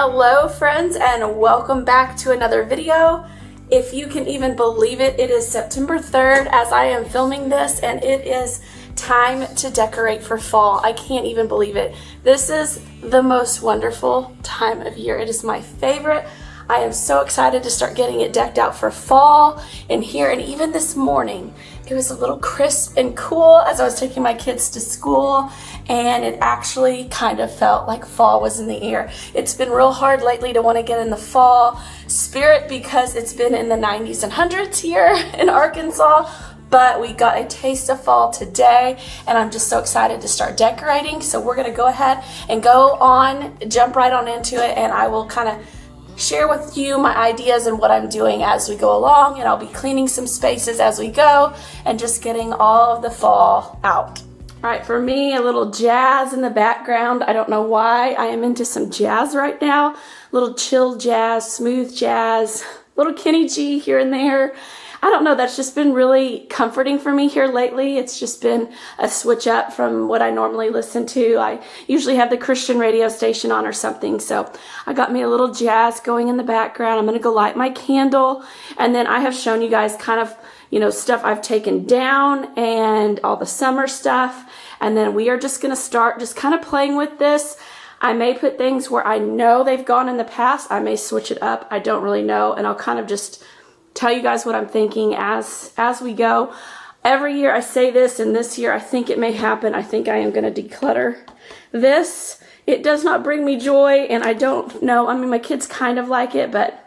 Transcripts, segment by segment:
Hello friends, and welcome back to another video. If you can even believe it, it is September 3rd as I am filming this, and it is time to decorate for fall. I can't even believe it. This is the most wonderful time of year. It is my favorite. I am so excited to start getting it decked out for fall in here. And even this morning, it was a little crisp and cool as I was taking my kids to school, and it actually kind of felt like fall was in the air. It's been real hard lately to want to get in the fall spirit because it's been in the 90s and 100s here in Arkansas, but we got a taste of fall today, and I'm just so excited to start decorating. So we're going to go ahead and jump right on into it, and I will kind of share with you my ideas and what I'm doing as we go along, and I'll be cleaning some spaces as we go and just getting all of the fall out. All right, for me, a little jazz in the background. I don't know why I am into some jazz right now. A little chill jazz, smooth jazz, little Kenny G here and there. I don't know, that's just been really comforting for me here lately. It's just been a switch up from what I normally listen to. I usually have the Christian radio station on or something, so I got me a little jazz going in the background. I'm going to go light my candle, and then I have shown you guys kind of, stuff I've taken down and all the summer stuff, and then we are just going to start just kind of playing with this. I may put things where I know they've gone in the past. I may switch it up. I don't really know, and I'll kind of just tell you guys what I'm thinking as we go. Every year I say this, and this year I think it may happen. I think I am going to declutter this. It does not bring me joy, and I don't know. I mean, my kids kind of like it, but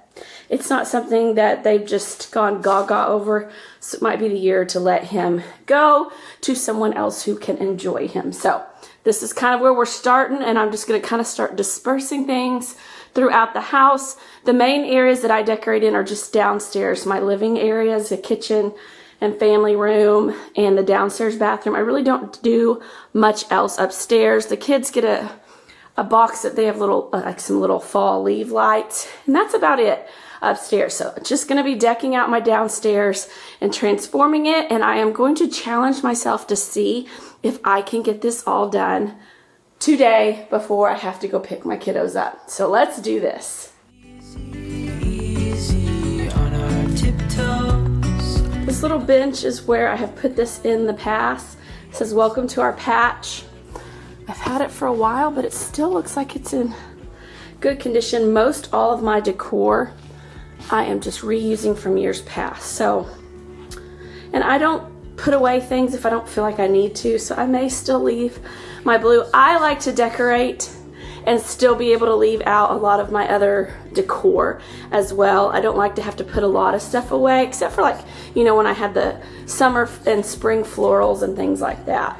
it's not something that they've just gone gaga over. So it might be the year to let him go to someone else who can enjoy him. So this is kind of where we're starting, and I'm just going to kind of start dispersing things throughout the house. The main areas that I decorate in are just downstairs. My living areas, the kitchen and family room, and the downstairs bathroom. I really don't do much else upstairs. The kids get a box that they have some little fall leaf lights, and that's about it upstairs. So it's just going to be decking out my downstairs and transforming it, and I am going to challenge myself to see if I can get this all done today before I have to go pick my kiddos up. So let's do this. Easy on our tiptoes. This little bench is where I have put this in the past. It says, "Welcome to our patch." I've had it for a while, but it still looks like it's in good condition. Most all of my decor I am just reusing from years past. So, and I don't put away things if I don't feel like I need to, so I may still leave my blue. I like to decorate and still be able to leave out a lot of my other decor as well. I don't like to have to put a lot of stuff away, except for when I had the summer and spring florals and things like that.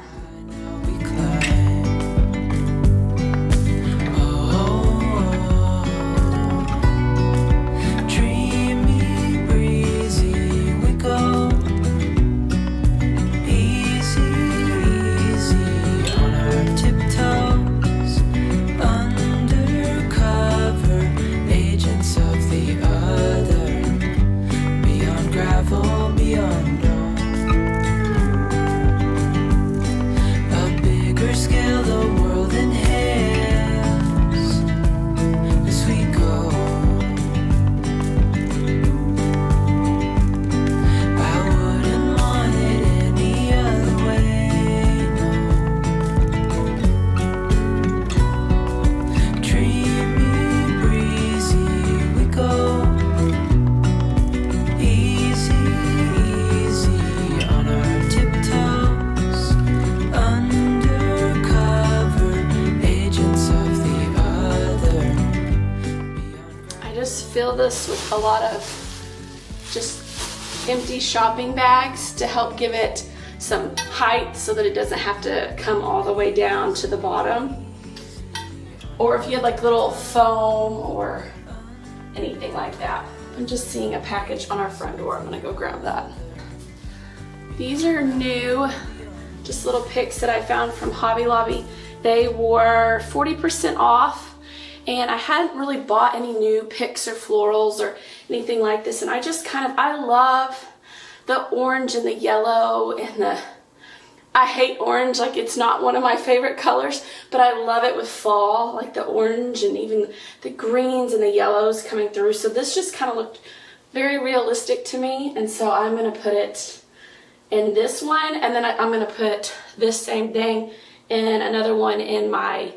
Fill this with a lot of just empty shopping bags to help give it some height so that it doesn't have to come all the way down to the bottom. Or if you had little foam or anything like that. I'm just seeing a package on our front door. I'm gonna go grab that. These are new, just little picks that I found from Hobby Lobby. They were 40% off. And I hadn't really bought any new picks or florals or anything like this. And I just I love the orange and the yellow and I hate orange, like it's not one of my favorite colors, but I love it with fall, like the orange and even the greens and the yellows coming through. So this just kind of looked very realistic to me, and so I'm going to put it in this one, and then I'm going to put this same thing in another one in my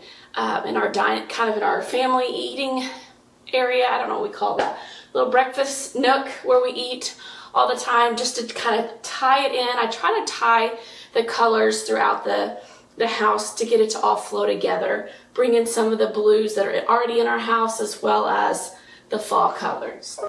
in our dining, kind of in our family eating area. I don't know what we call that, little breakfast nook where we eat all the time, just to kind of tie it in. I try to tie the colors throughout the house to get it to all flow together, bring in some of the blues that are already in our house as well as the fall colors.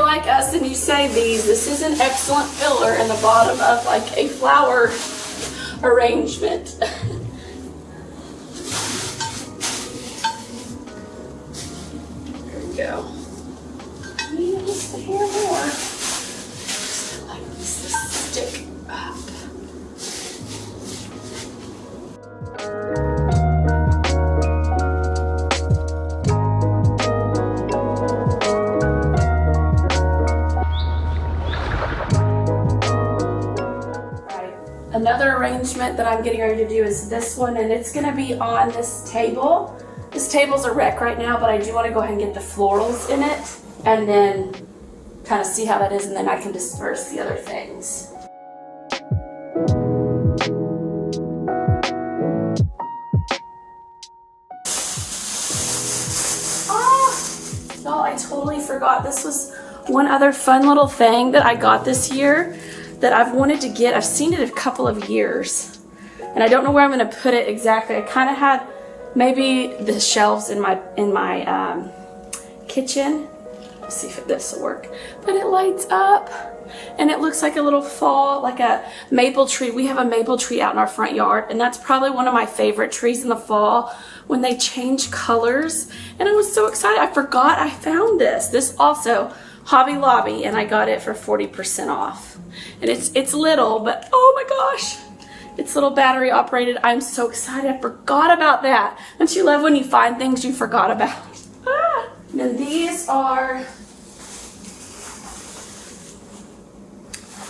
Like us and you save these, this is an excellent filler in the bottom of like a flower arrangement. There we go. Just here more. Just like this to stick up. Another arrangement that I'm getting ready to do is this one, and it's going to be on this table. This table's a wreck right now, but I do want to go ahead and get the florals in it and then kind of see how that is, and then I can disperse the other things. No, I totally forgot. This was one other fun little thing that I got this year that I've wanted to get. I've seen it a couple of years, and I don't know where I'm going to put it exactly. I kind of had maybe the shelves in my kitchen. Let's see if this will work. But it lights up, and it looks like a little fall, like a maple tree. We have a maple tree out in our front yard, and that's probably one of my favorite trees in the fall when they change colors. And I was so excited. I forgot I found this. This also Hobby Lobby, and I got it for 40% off. And it's little, but oh my gosh, it's little battery operated. I'm so excited. I forgot about that. Don't you love when you find things you forgot about? And then these are,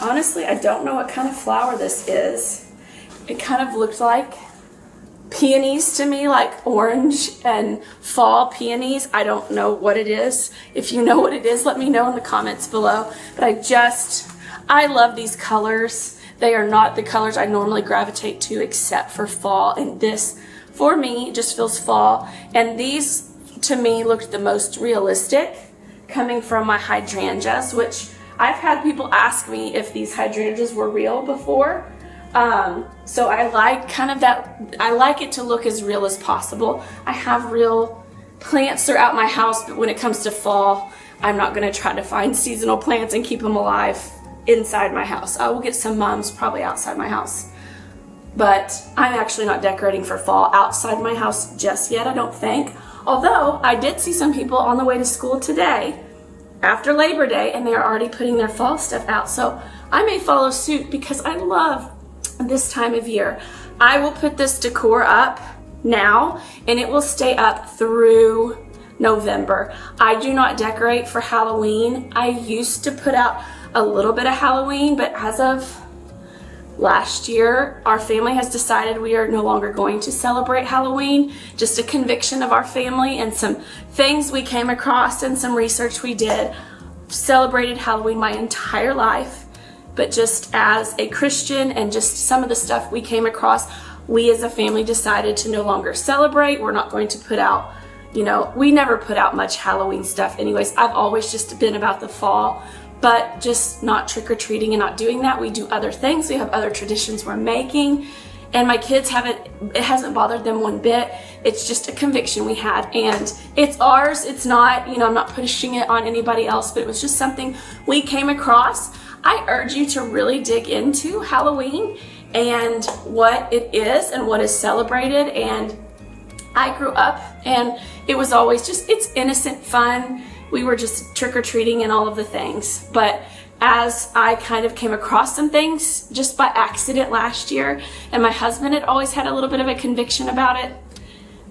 honestly, I don't know what kind of flower this is. It kind of looked like peonies to me, like orange and fall peonies. I don't know what it is. If you know what it is, let me know in the comments below. But I love these colors. They are not the colors I normally gravitate to except for fall, and this for me just feels fall. And these to me looked the most realistic coming from my hydrangeas, which I've had people ask me if these hydrangeas were real before. So I like kind of that. I like it to look as real as possible. I have real plants throughout my house, but when it comes to fall, I'm not going to try to find seasonal plants and keep them alive inside my house. I will get some mums probably outside my house, but I'm actually not decorating for fall outside my house just yet, I don't think. Although I did see some people on the way to school today after Labor Day, and they're already putting their fall stuff out. So I may follow suit because I love this time of year. I will put this decor up now, and it will stay up through November. I do not decorate for Halloween. I used to put out a little bit of Halloween, but as of last year, our family has decided we are no longer going to celebrate Halloween. Just a conviction of our family and some things we came across and some research we did. Celebrated Halloween my entire life, but just as a Christian and just some of the stuff we came across, we as a family decided to no longer celebrate. We're not going to put out you know, we never put out much Halloween stuff anyways. I've always just been about the fall, but just not trick-or-treating and not doing that. We do other things. We have other traditions we're making, and my kids it hasn't bothered them one bit. It's just a conviction we had, and it's ours. It's not, you know, I'm not pushing it on anybody else, but it was just something we came across. I urge you to really dig into Halloween and what it is and what is celebrated. And I grew up and it was always just, it's innocent fun. We were just trick-or-treating and all of the things. But as I kind of came across some things just by accident last year, and my husband had always had a little bit of a conviction about it,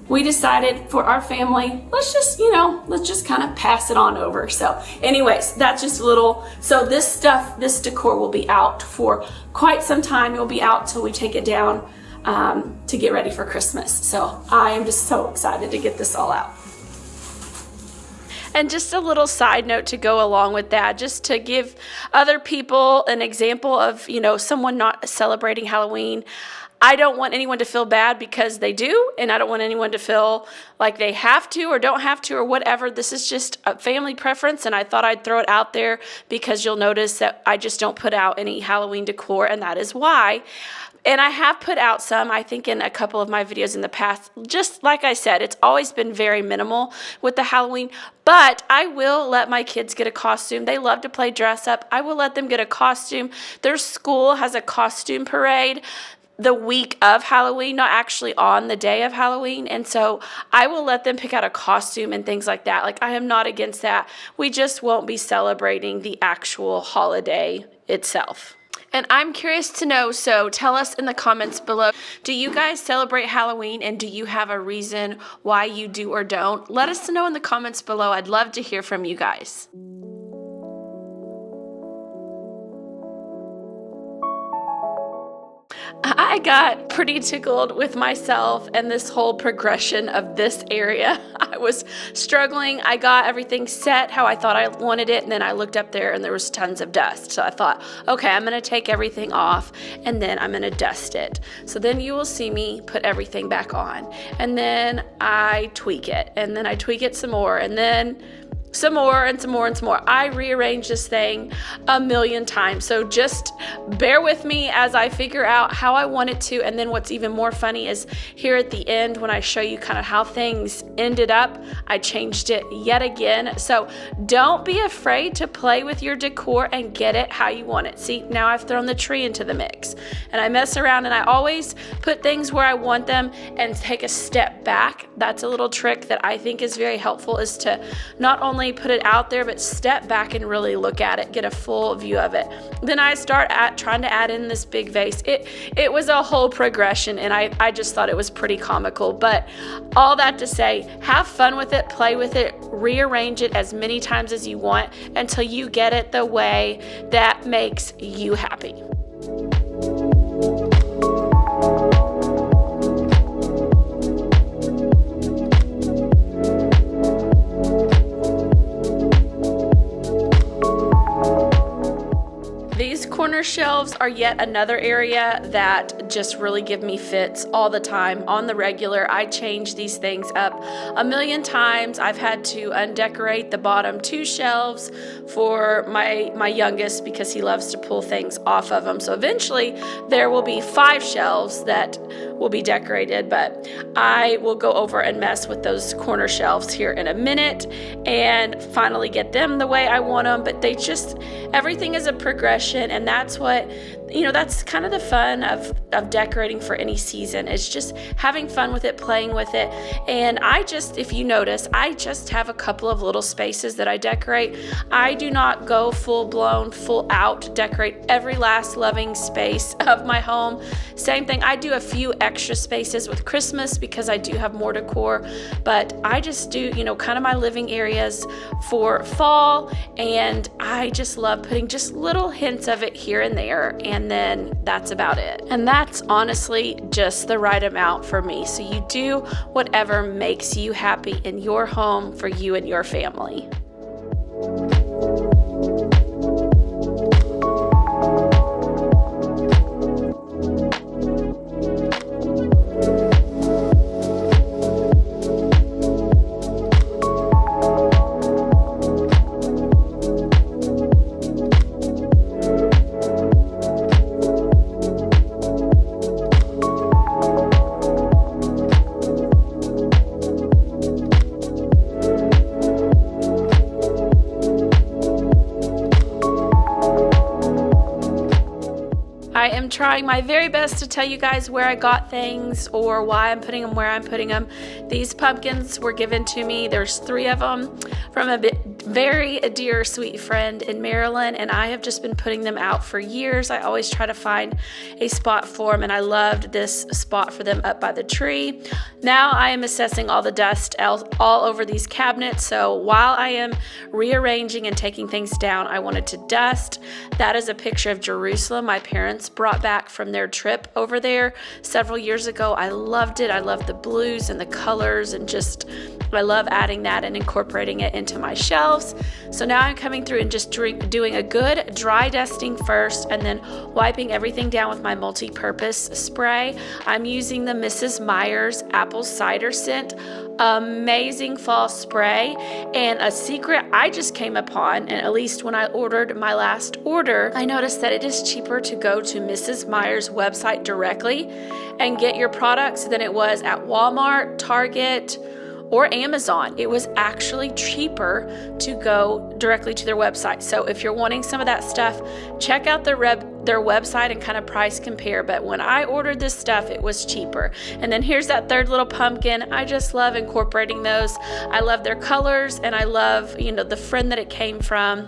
we decided for our family, let's just, you know, let's just kind of pass it on over. So anyways, that's just a little, so this stuff, this decor will be out for quite some time. It will be out till we take it down to get ready for Christmas. So I am just so excited to get this all out. And just a little side note to go along with that, just to give other people an example of, you know, someone not celebrating Halloween. I don't want anyone to feel bad because they do, and I don't want anyone to feel like they have to or don't have to or whatever. This is just a family preference, and I thought I'd throw it out there because you'll notice that I just don't put out any Halloween decor, and that is why. And I have put out some, I think, in a couple of my videos in the past. Just like I said, it's always been very minimal with the Halloween, but I will let my kids get a costume. They love to play dress up. I will let them get a costume. Their school has a costume parade the week of Halloween, not actually on the day of Halloween. And so I will let them pick out a costume and things like that. Like, I am not against that. We just won't be celebrating the actual holiday itself. And I'm curious to know, so tell us in the comments below, do you guys celebrate Halloween, and do you have a reason why you do or don't? Let us know in the comments below. I'd love to hear from you guys. I got pretty tickled with myself and this whole progression of this area. I was struggling. I got everything set how I thought I wanted it, and then I looked up there and there was tons of dust. So I thought, okay, I'm going to take everything off and then I'm going to dust it. So then you will see me put everything back on, and then I tweak it, and then I tweak it some more, and then some more and some more and some more. I rearrange this thing a million times. So just bear with me as I figure out how I want it to. And then what's even more funny is here at the end, when I show you kind of how things ended up, I changed it yet again. So don't be afraid to play with your decor and get it how you want it. See, now I've thrown the tree into the mix, and I mess around, and I always put things where I want them and take a step back. That's a little trick that I think is very helpful, is to not only put it out there, but step back and really look at it, get a full view of it. Then I start trying to add in this big vase. It was a whole progression, and I just thought it was pretty comical. But all that to say, have fun with it, play with it, rearrange it as many times as you want until you get it the way that makes you happy. Corner shelves are yet another area that just really give me fits all the time on the regular. I change these things up a million times. I've had to undecorate the bottom 2 shelves for my youngest because he loves to pull things off of them. So eventually there will be 5 shelves that will be decorated, but I will go over and mess with those corner shelves here in a minute and finally get them the way I want them. But they just, everything is a progression, and that's what, you know, that's kind of the fun of decorating for any season, is just having fun with it, playing with it. And I just, if you notice, I just have a couple of little spaces that I decorate. I do not go full blown, full out, decorate every last loving space of my home. Same thing, I do a few extra spaces with Christmas because I do have more decor, but I just do, you know, kind of my living areas for fall, and I just love putting just little hints of it here and there, and then that's about it. And that's honestly just the right amount for me. So you do whatever makes you happy in your home for you and your family. am trying my very best to tell you guys where I got things or why I'm putting them where I'm putting them. These pumpkins were given to me. There's 3 of them from a very dear, sweet friend in Maryland, and I have just been putting them out for years. I always try to find a spot for them, and I loved this spot for them up by the tree. Now I am assessing all the dust all over these cabinets, so while I am rearranging and taking things down, I wanted to dust. That is a picture of Jerusalem my parents brought back from their trip over there several years ago. I loved it. I love the blues and the colors, and just I love adding that and incorporating it into my shelves. So now I'm coming through and just doing a good dry dusting first, and then wiping everything down with my multi-purpose spray. I'm using the Mrs. Meyers apple cider scent. Amazing fall spray. And a secret I just came upon, and at least when I ordered my last order, I noticed that it is cheaper to go to Mrs. Meyers website directly and get your products than it was at Walmart, Target, or Amazon. It was actually cheaper to go directly to their website. So if you're wanting some of that stuff, check out their website and kind of price compare. But when I ordered this stuff, it was cheaper. And then here's that third little pumpkin. I just love incorporating those. I love their colors, and I love, the friend that it came from.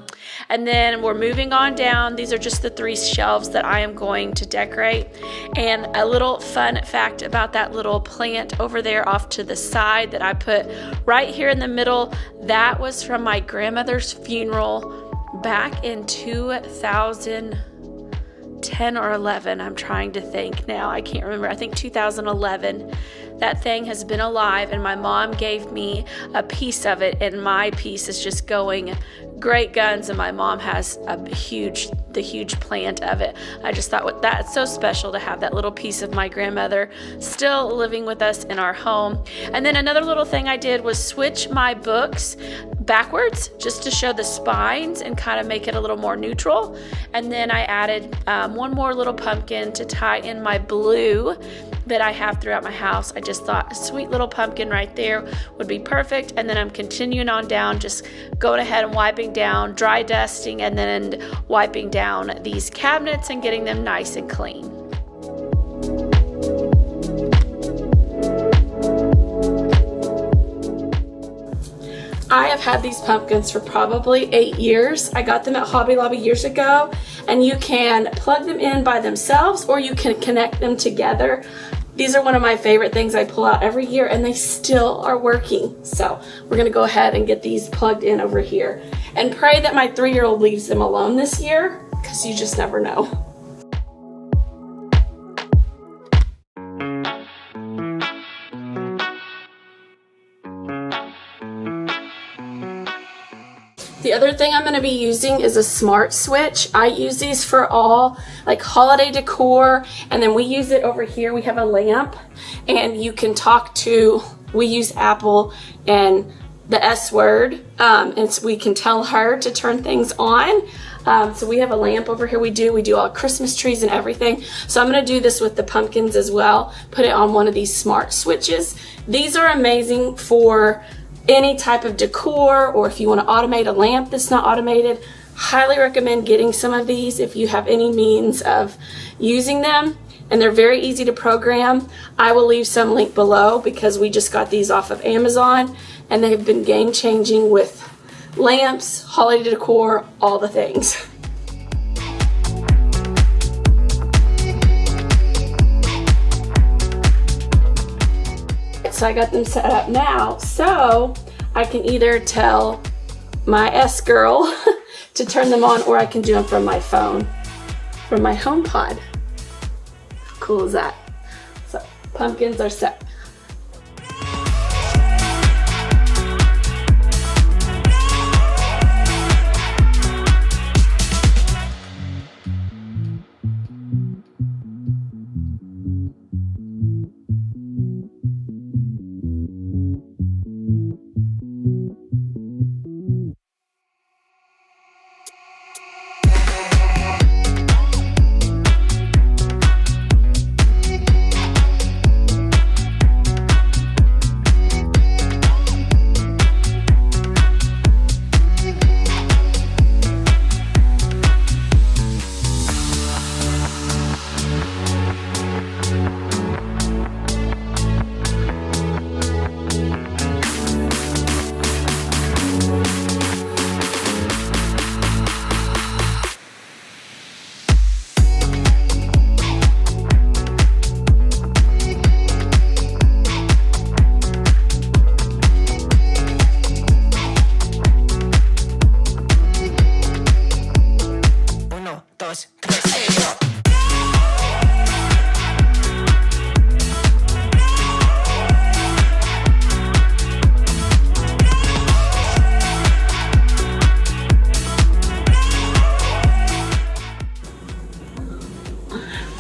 And then we're moving on down. These are just the 3 shelves that I am going to decorate. And a little fun fact about that little plant over there off to the side that I put right here in the middle, that was from my grandmother's funeral back in 2010 or 11. I'm trying to think now. I can't remember. I think 2011. That thing has been alive, and my mom gave me a piece of it, and my piece is just going great guns, and my mom has the huge plant of it. I just thought that's so special to have that little piece of my grandmother still living with us in our home. And then another little thing I did was switch my books backwards just to show the spines and kind of make it a little more neutral. And then I added one more little pumpkin to tie in my blue that I have throughout my house. I just thought a sweet little pumpkin right there would be perfect. And then I'm continuing on down, just going ahead and wiping down, dry dusting, and then wiping down these cabinets and getting them nice and clean. I have had these pumpkins for probably 8 years. I got them at Hobby Lobby years ago, and you can plug them in by themselves or you can connect them together. These are one of my favorite things I pull out every year, and they still are working. So we're gonna go ahead and get these plugged in over here and pray that my 3-year-old leaves them alone this year, because you just never know. The other thing I'm going to be using is a smart switch. I use these for all like holiday decor, and then we use it over here. We have a lamp, and you can talk to, we use Apple and the S word, and so we can tell her to turn things on. So we have a lamp over here. We do all Christmas trees and everything. So I'm going to do this with the pumpkins as well. Put it on one of these smart switches. These are amazing for any type of decor, or if you want to automate a lamp that's not automated. Highly recommend getting some of these if you have any means of using them, and they're very easy to program. I will leave some link below because we just got these off of Amazon, and they have been game changing with lamps, holiday decor, all the things. So I got them set up now, so I can either tell my S-girl to turn them on, or I can do them from my phone, from my HomePod. How cool is that? So pumpkins are set.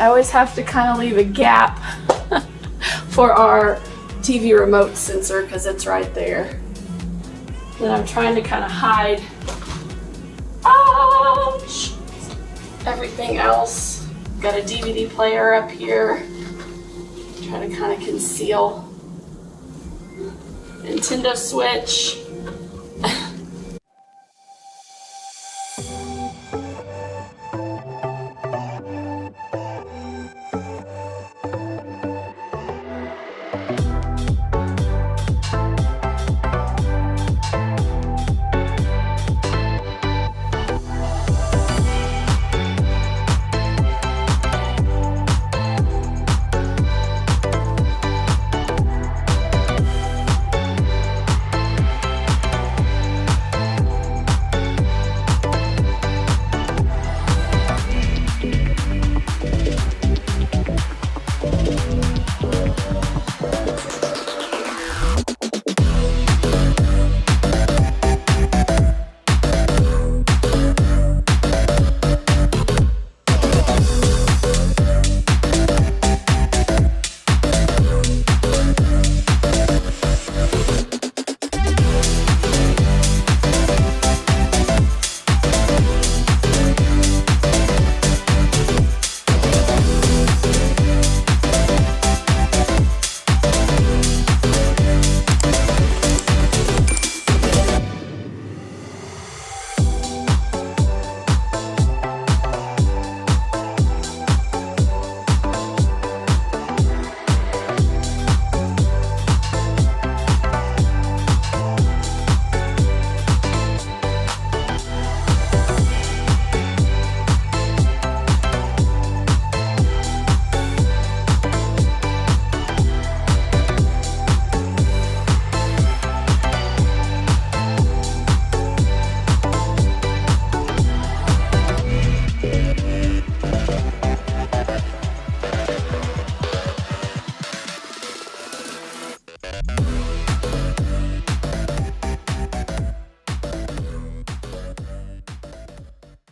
I always have to kind of leave a gap for our TV remote sensor because it's right there. Then I'm trying to kind of hide, ouch, everything else. Got a DVD player up here. Trying to kind of conceal. Nintendo Switch.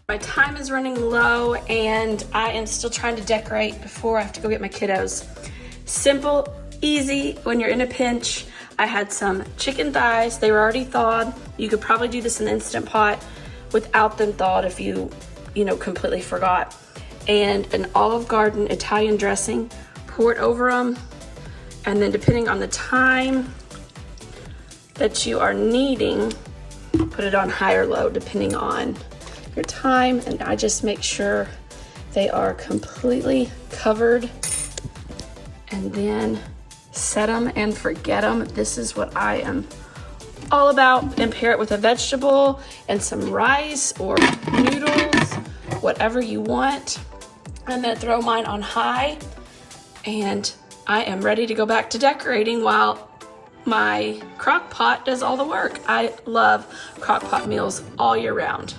My time is running low and I am still trying to decorate before I have to go get my kiddos. Simple, easy, when you're in a pinch. I had some chicken thighs. They were already thawed. You could probably do this in the Instant Pot without them thawed if you completely forgot. And an Olive Garden Italian dressing. Pour it over them. And then depending on the time that you are needing, put it on high or low depending on your time. And I just make sure they are completely covered and then set them and forget them. This is what I am all about. And pair it with a vegetable and some rice or noodles, whatever you want. I'm gonna throw mine on high and I am ready to go back to decorating while my crock pot does all the work. I love crock pot meals all year round.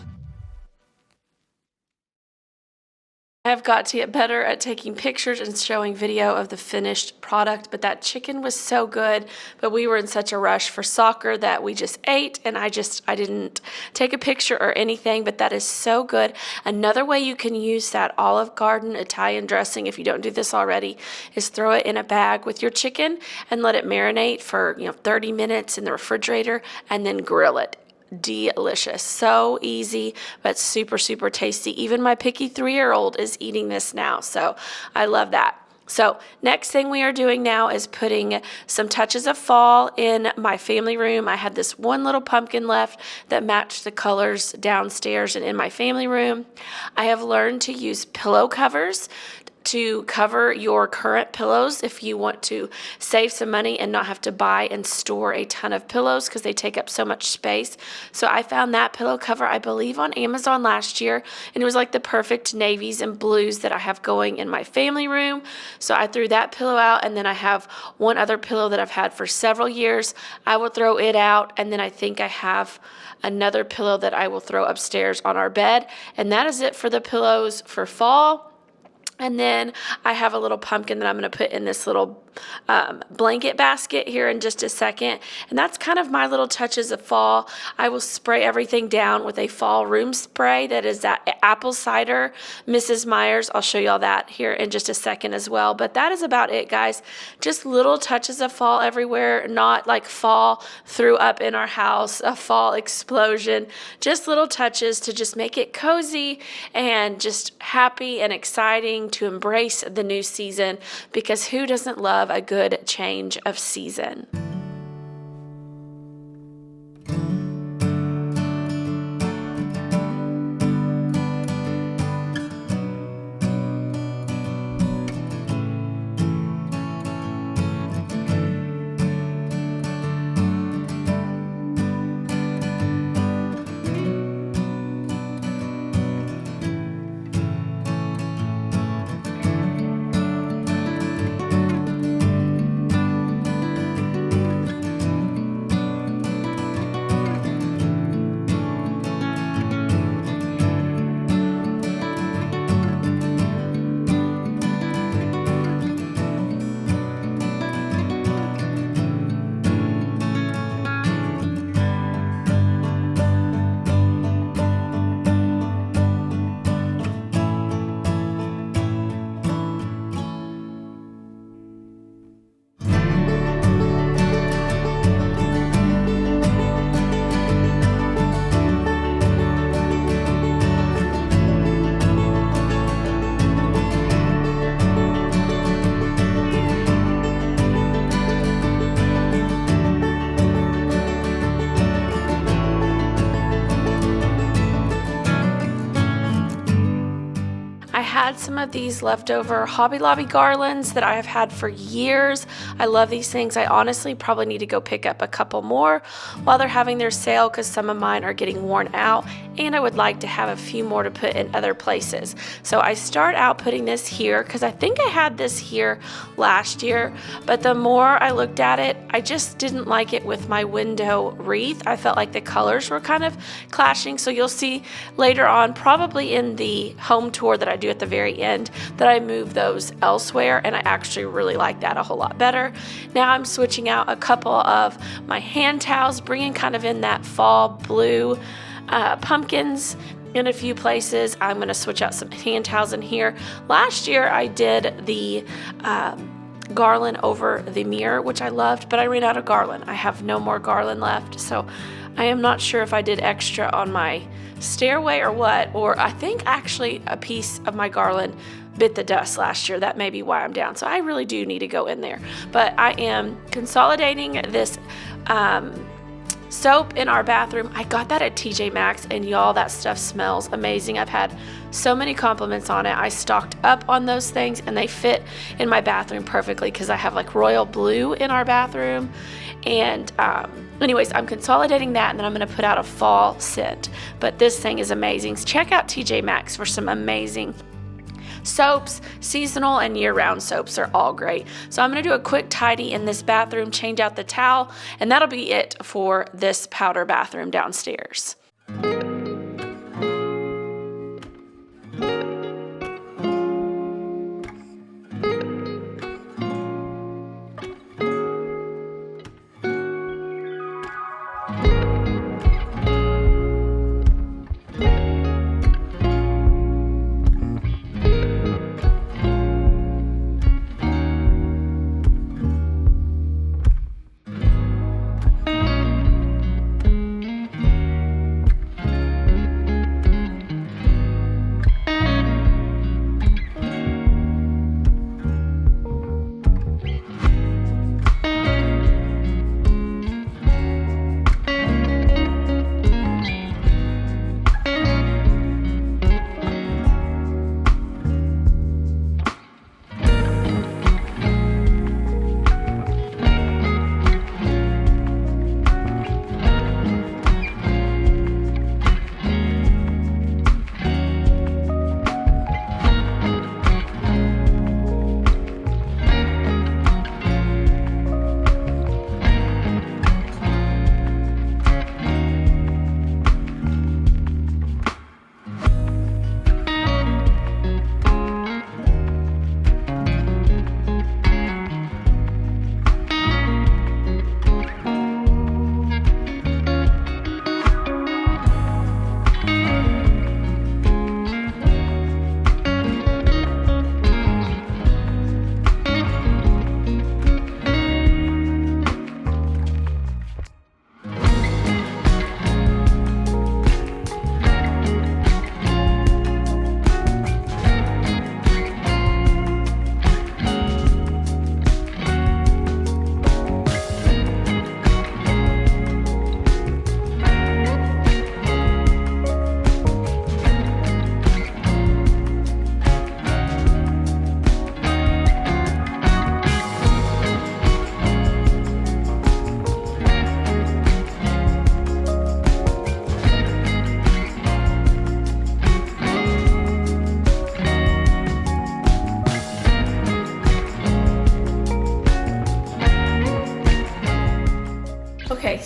I have got to get better at taking pictures and showing video of the finished product, but that chicken was so good, but we were in such a rush for soccer that we just ate, and I didn't take a picture or anything, but that is so good. Another way you can use that Olive Garden Italian dressing, if you don't do this already, is throw it in a bag with your chicken and let it marinate for 30 minutes in the refrigerator and then grill it. Delicious. So easy, but super, super tasty. Even my picky 3-year-old is eating this now, so I love that. So next thing we are doing now is putting some touches of fall in my family room. I had this one little pumpkin left that matched the colors downstairs and in my family room. I have learned to use pillow covers to cover your current pillows if you want to save some money and not have to buy and store a ton of pillows because they take up so much space. So I found that pillow cover, I believe, on Amazon last year, and it was like the perfect navies and blues that I have going in my family room. So I threw that pillow out, and then I have one other pillow that I've had for several years. I will throw it out, and then I think I have another pillow that I will throw upstairs on our bed, and that is it for the pillows for fall. And then I have a little pumpkin that I'm going to put in this little blanket basket here in just a second. And that's kind of my little touches of fall. I will spray everything down with a fall room spray that is that apple cider Mrs. Meyers. I'll show you all that here in just a second as well. But that is about it, guys. Just little touches of fall everywhere, not like fall threw up in our house, a fall explosion, just little touches to just make it cozy and just happy and exciting to embrace the new season, because who doesn't love a good change of season? Had some of these leftover Hobby Lobby garlands that I have had for years. I love these things. I honestly probably need to go pick up a couple more while they're having their sale, because some of mine are getting worn out and I would like to have a few more to put in other places. So I start out putting this here because I think I had this here last year, but the more I looked at it, I just didn't like it with my window wreath. I felt like the colors were kind of clashing. So you'll see later on, probably in the home tour that I do at the very end, that I move those elsewhere, and I actually really like that a whole lot better. Now I'm switching out a couple of my hand towels, bringing kind of in that fall blue pumpkins in a few places. I'm going to switch out some hand towels in here. Last year I did the garland over the mirror, which I loved, but I ran out of garland. I have no more garland left, so I am not sure if I did extra on my stairway or what, or I think actually a piece of my garland bit the dust last year. That may be why I'm down. So I really do need to go in there. But I am consolidating this soap in our bathroom. I got that at TJ Maxx, and y'all, that stuff smells amazing. I've had so many compliments on it. I stocked up on those things and they fit in my bathroom perfectly because I have like royal blue in our bathroom. And anyways, I'm consolidating that, and then I'm going to put out a fall scent. But this thing is amazing. So check out TJ Maxx for some amazing soaps. Seasonal and year-round soaps are all great. So I'm going to do a quick tidy in this bathroom, change out the towel, and that'll be it for this powder bathroom downstairs.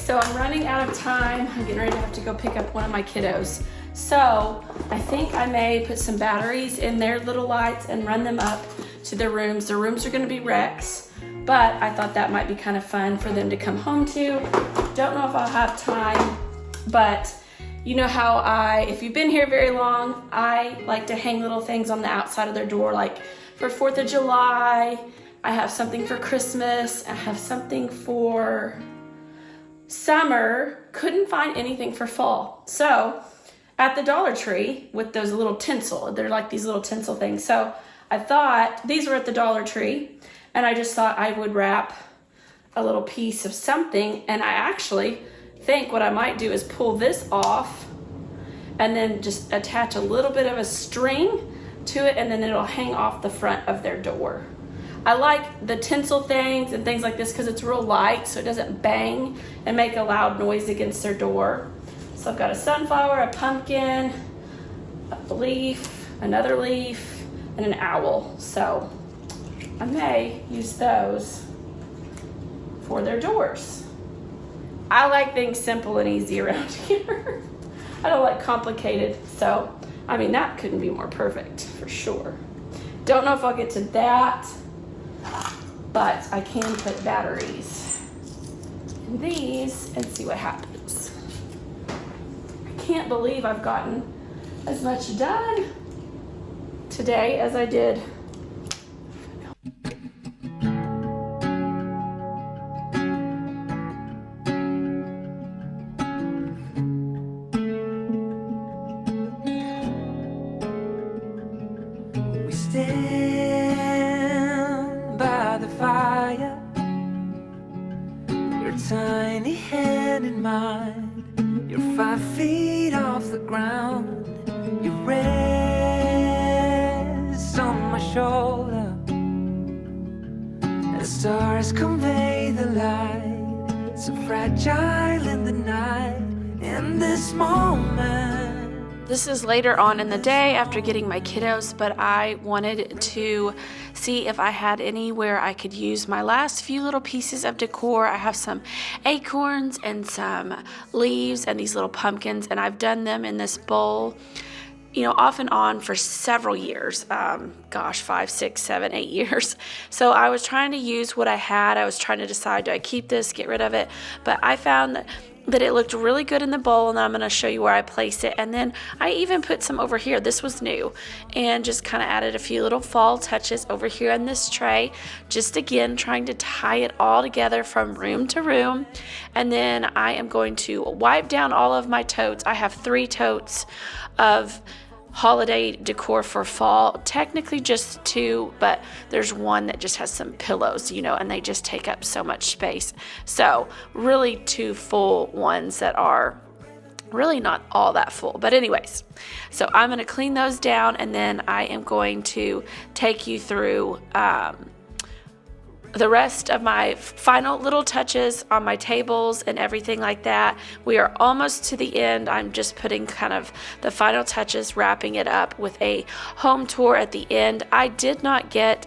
so I'm running out of time. I'm getting ready to have to go pick up one of my kiddos. So I think I may put some batteries in their little lights and run them up to their rooms. Their rooms are gonna be Rex, but I thought that might be kind of fun for them to come home to. Don't know if I'll have time, but you know how if you've been here very long, I like to hang little things on the outside of their door, like for 4th of July, I have something for Christmas, I have something for summer. Couldn't find anything for fall. So at the Dollar Tree with those little tinsel, they're like these little tinsel things. So I thought these were at the Dollar Tree, and I just thought I would wrap a little piece of something, and I actually think what I might do is pull this off and then just attach a little bit of a string to it, and then it'll hang off the front of their door. I like the tinsel things and things like this because it's real light, so it doesn't bang and make a loud noise against their door. So I've got a sunflower, a pumpkin, a leaf, another leaf, and an owl. So I may use those for their doors. I like things simple and easy around here. I don't like complicated. So, I mean, that couldn't be more perfect for sure. Don't know if I'll get to that, but I can put batteries in these and see what happens. I can't believe I've gotten as much done today as I did. We stand by the fire, your tiny hand in mine. You're 5 feet off the ground. You rest on my shoulder. The stars convey the light, so fragile in the night. In this moment, this is later on in the day after getting my kiddos, but I wanted to see if I had anywhere I could use my last few little pieces of decor. I have some acorns and some leaves and these little pumpkins, and I've done them in this bowl, you know, off and on for several years. 5, 6, 7, 8 years. So I was trying to use what I had. I was trying to decide, do I keep this, get rid of it? But I found that it looked really good in the bowl, and I'm going to show you where I place it. And then I even put some over here. This was new, and just kind of added a few little fall touches over here in this tray, just again trying to tie it all together from room to room. And then I am going to wipe down all of my totes. I have 3 totes of holiday decor for fall, technically just 2, but there's one that just has some pillows, you know, and they just take up so much space. So really 2 full ones that are really not all that full. But anyways, so I'm going to clean those down, and then I am going to take you through the rest of my final little touches on my tables and everything like that. We are almost to the end. I'm just putting kind of the final touches, wrapping it up with a home tour at the end. I did not get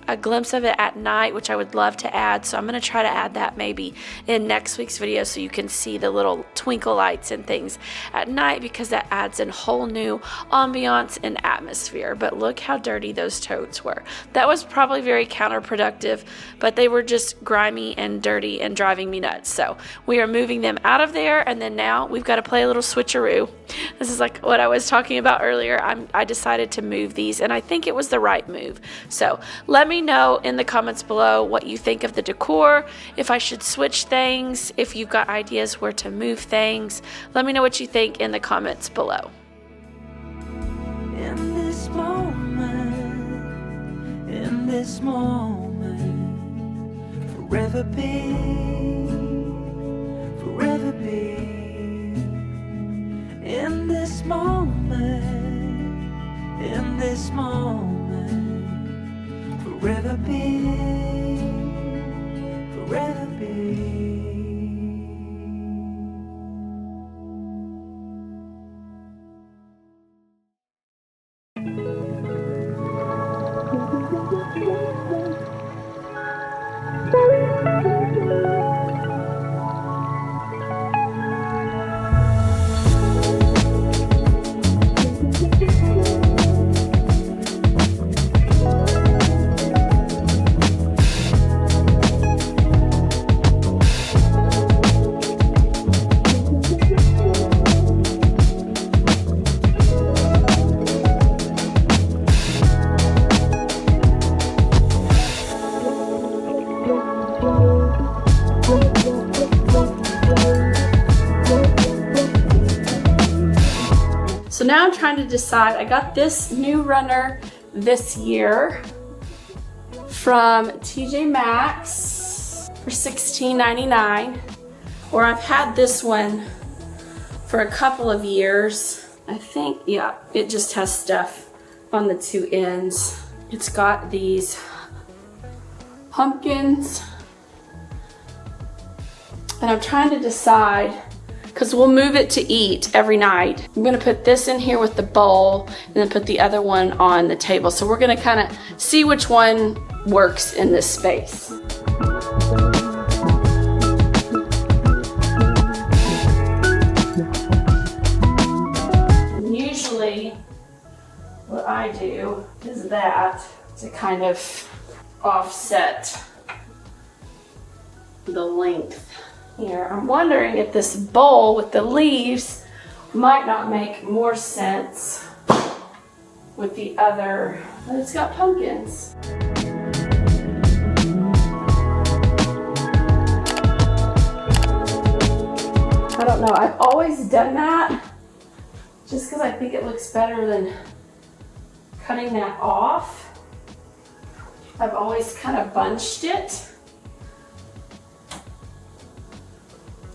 a glimpse of it at night, which I would love to add, so I'm going to try to add that maybe in next week's video so you can see the little twinkle lights and things at night, because that adds a whole new ambiance and atmosphere. But look how dirty those totes were. That was probably very counterproductive, but they were just grimy and dirty and driving me nuts. So we are moving them out of there, and then now we've got to play a little switcheroo. This is like what I was talking about earlier. I decided to move these, and I think it was the right move. So let me know in the comments below what you think of the decor, if I should switch things, if you've got ideas where to move things. Let me know what you think in the comments below. in this moment, forever be, in this moment, forever be. So now I'm trying to decide. I got this new runner this year from TJ Maxx for $16.99, or I've had this one for a couple of years. I think, yeah, it just has stuff on the two ends. It's got these pumpkins, and I'm trying to decide, because we'll move it to eat every night. I'm gonna put this in here with the bowl and then put the other one on the table. So we're gonna kind of see which one works in this space. And usually what I do is that to kind of offset the length here. I'm wondering if this bowl with the leaves might not make more sense with the other, but it's got pumpkins. I don't know, I've always done that just because I think it looks better than cutting that off. I've always kind of bunched it.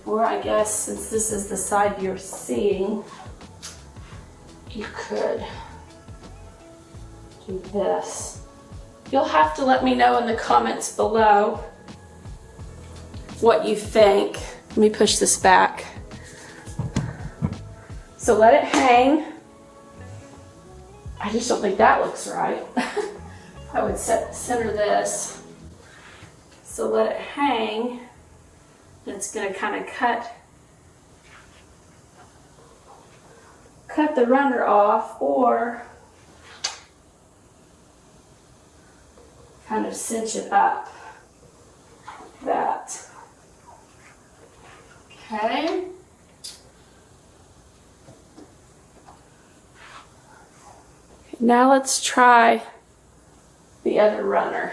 Or I guess since this is the side you're seeing, you could do this. You'll have to let me know in the comments below what you think. Let me push this back. So let it hang. I just don't think that looks right. I would center this. So let it hang. It's going to kind of cut the runner off, or kind of cinch it up. That. Okay. Now let's try the other runner.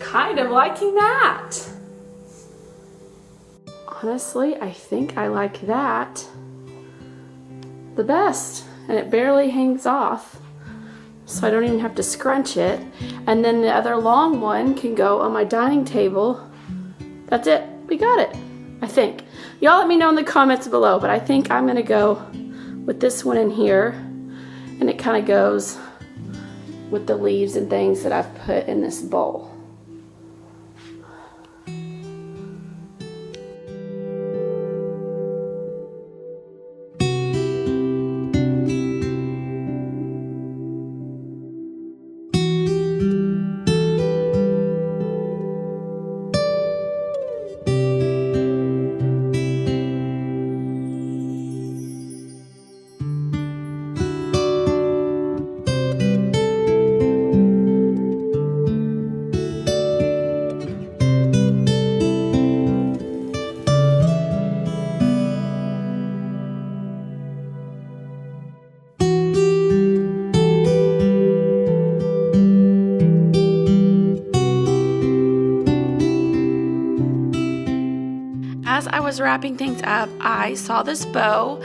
Kind of liking that. Honestly, I think I like that the best, and it barely hangs off, so I don't even have to scrunch it. And then the other long one can go on my dining table. That's it, we got it, I think. Y'all let me know in the comments below, but I think I'm gonna go with this one in here, and it kind of goes with the leaves and things that I've put in this bowl. As I was wrapping things up, I saw this bow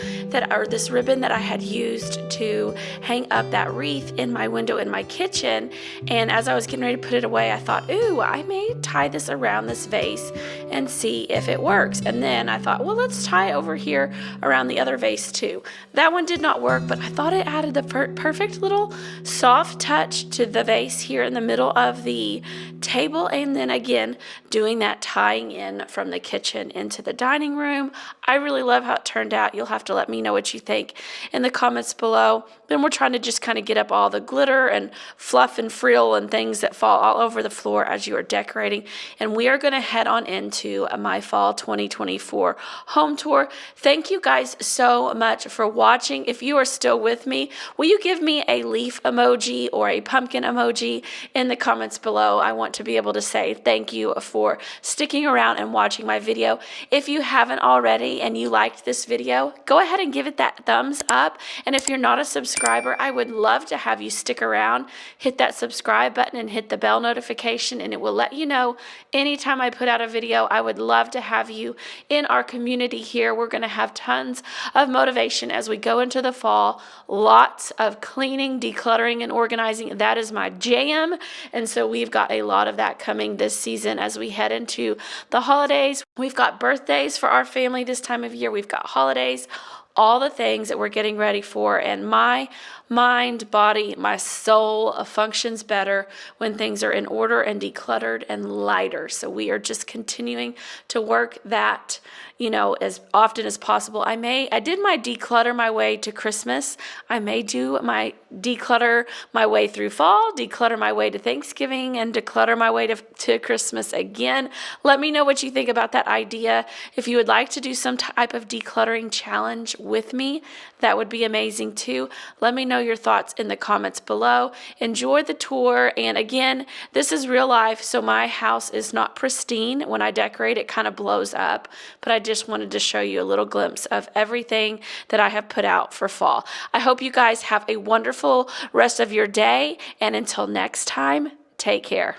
or this ribbon that I had used to hang up that wreath in my window in my kitchen. And as I was getting ready to put it away, I thought, ooh, I may tie this around this vase and see if it works. And then I thought, well, let's tie over here around the other vase too. That one did not work, but I thought it added the perfect little soft touch to the vase here in the middle of the table. And then again, doing that tying in from the kitchen into into the dining room. I really love how it turned out. You'll have to let me know what you think in the comments below. Then we're trying to just kind of get up all the glitter and fluff and frill and things that fall all over the floor as you are decorating. And we are going to head on into my fall 2024 home tour. Thank you guys so much for watching. If you are still with me, will you give me a leaf emoji or a pumpkin emoji in the comments below? I want to be able to say thank you for sticking around and watching my video. If you haven't already and you liked this video, go ahead and give it that thumbs up. And if you're not a subscriber, I would love to have you stick around, hit that subscribe button and hit the bell notification, and it will let you know anytime I put out a video. I would love to have you in our community here. We're going to have tons of motivation as we go into the fall. Lots of cleaning, decluttering, and organizing. That is my jam. And so we've got a lot of that coming this season as we head into the holidays. We've got birthdays for our family this time of year. We've got holidays, all the things that we're getting ready for. And my mind, body, my soul functions better when things are in order and decluttered and lighter. So we are just continuing to work that, as often as possible. I did my declutter my way to Christmas. I may do my declutter my way through fall, declutter my way to Thanksgiving, and declutter my way to Christmas again. Let me know what you think about that idea. If you would like to do some type of decluttering challenge with me, that would be amazing too. Let me know your thoughts in the comments below. Enjoy the tour. And again, this is real life, so my house is not pristine. When I decorate, it kind of blows up, but I just wanted to show you a little glimpse of everything that I have put out for fall. I hope you guys have a wonderful rest of your day, and until next time, take care.